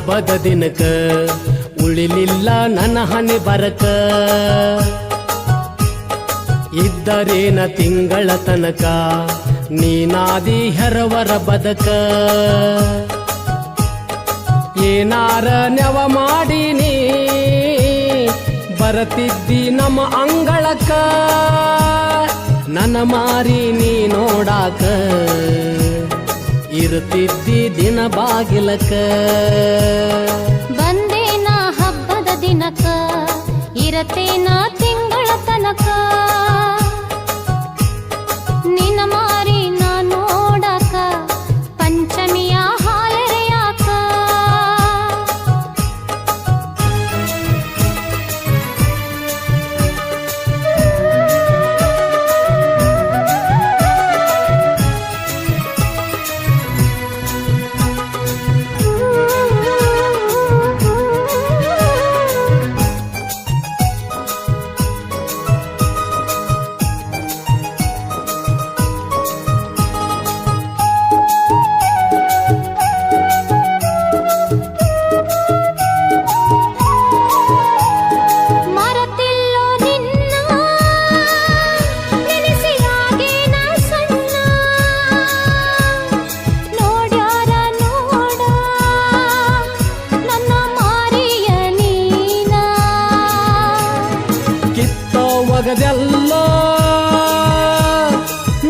ಹಬ್ಬದ ದಿನಕ ಉಳಿಲಿಲ್ಲ ನನ್ನ ಹನಿ ಬರಕ ಇದ್ದರೇನ ತಿಂಗಳ ತನಕ ನೀನಾದಿ ಹೆರವರ ಬದಕ ಏನಾರ ನೆವ ಮಾಡೀನಿ ಬರತಿದ್ದಿ ನಮ್ಮ ಅಂಗಳಕ್ಕ ನನ್ನ ಮಾರಿ ನೀ ನೋಡಾಕ ಇರುತ್ತಿದ್ದಿ ದಿನ ಬಾಗಿಲಕ ಬಂದೇನ ಹಬ್ಬದ ದಿನಕ ಇರತೇನ ತಿಂಗಳ ತನಕ ನಿನ್ನ ಮಾರಿ ನಾ ನೋಡಾಕ ಪಂಚಮಿಯ ಹಾಲೆರೆಯಾಕ ಒಗದೆಲ್ಲ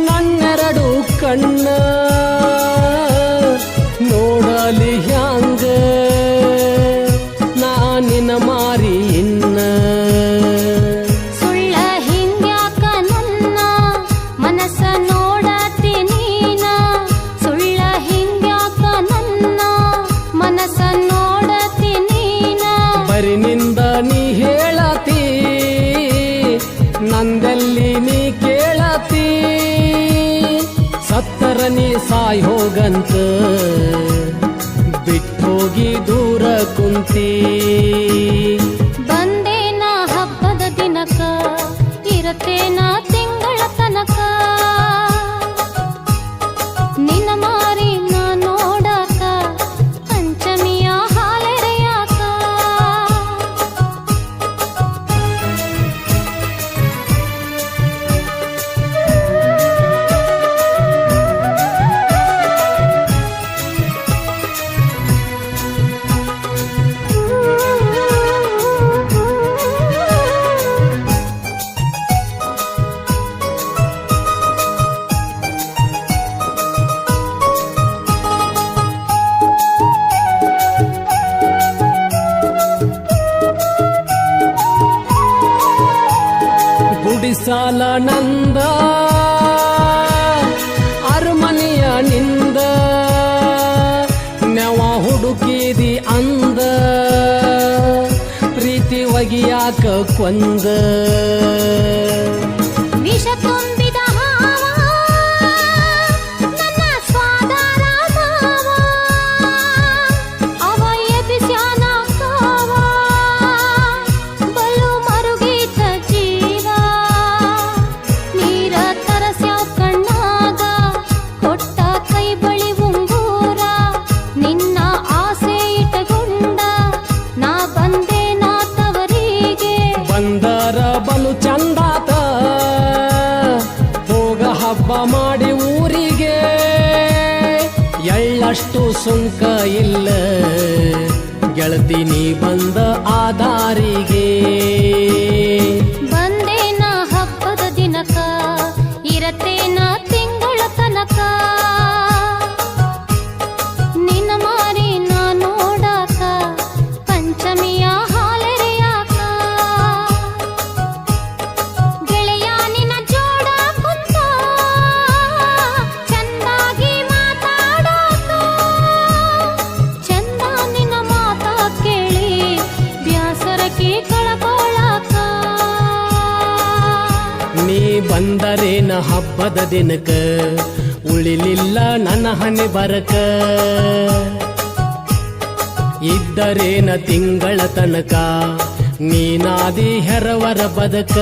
ನನ್ನೆರಡು ಕಣ್ಣ ನೋಡಲಿ ಹ್ಯಾಂಗ ನಾನಿನ ಮಾರಿ ಇನ್ನ ಸುಳ್ಳ ಹಿಂಗ್ಯಾಕ ನನ್ನ ಮನಸ್ಸ ನೋಡತಿ ನೀನ ಸುಳ್ಳ ಹಿಂಗ್ಯಾಕ ನನ್ನ ಮನಸ್ಸ ನೋಡತಿ ನೀನ ಬರಿನಿಂದ ನೀ ಹೇಳತಿ ನಂದಲ್ಲಿ ನೀ ಕೇಳತಿ ಸತ್ತರ ನೀ ಸಾಯ್ ಹೋಗಂತ ಬಿಟ್ಟೋಗಿ ದೂರ ಕುಂತಿ ಬಂದೇನ ಹಬ್ಬದ ದಿನಕ ಇರತೇನ ತಿಂಗಳ ತನಕ ನಿನ್ನ ಮಾರಿ ನಾ ನೋಡಾಕ ಪಂಚಮಿಯ ಹಾಲೆರೆಯಾಕ ಗುಡಿಸಾಲ ನಂದ ಅರಮನೆಯ ನಿಂದ ನೆವ ಹುಡುಕಿದಿ ಅಂದ ಪ್ರೀತಿ ಒಗಿಯಾಕ ಕೊಂದ ವಿಷ ತುಂಬಿದ ಹಾವ ನನ್ನ ಸ್ವಾದಾರ ಮಾವ ಅವ ಎಬಿಸ್ಯಾನ ಕಾವ ಬಲು ಮರುಗೀತ ಜೀವ ನೀರ ತರಸ್ಯಾವ ಕಣ್ಣಾಗ ಕೊಟ್ಟ ಕೈ ಬಳಿ ಉಂಗೂರ ನಿನ್ನ ಆಸೆ ಇಟ್ಟಗೊಂಡ ನಾ ಬಂದೆ ನಾ ತವರಿಗೆ ಬಂದರ ಬಲು ಚಂದಾತ ಹೋಗ ಹಬ್ಬ ಮಾಡಿ ಊರಿಗೆ ಎಳ್ಳಷ್ಟು ಸುಂಕ ಇಲ್ಲ ಗೆಳತಿ ನೀ ಬಂದ ಆದಾರಿಗೆ ಬಂದೇನ ಹಬ್ಬದ ದಿನಕ ಇರತೇನ ತಿಂಗಳ ತನಕ ನಿನ್ನ ಮಾರಿ ನಾ ನೋಡಾಕ ಪಂಚಮಿಯ ಹಾಲೆರೆಯಾಕ ಗೆಳೆಯ ನಿನ್ನ ಜೋಡ ಕುಂತ ಚಂದಾಗಿ ಮಾತಾಡಾಕ ಚಂದ ನಿನ್ನ ಮಾತ ಕೇಳಿ ಬ್ಯಾಸರಕ್ಕೆ ಕಳಕೊಳ್ಳಾಕ ನೀ ಬಂದರೇನ ಹಬ್ಬದ ದಿನಕ ಉಳಿಲಿಲ್ಲ ನನ್ನ ಹನಿ ಬರಕ ಇದ್ದರೇನ ತಿಂಗಳ ತನಕ ನೀನಾದಿ ಹೆರವರ ಬದಕ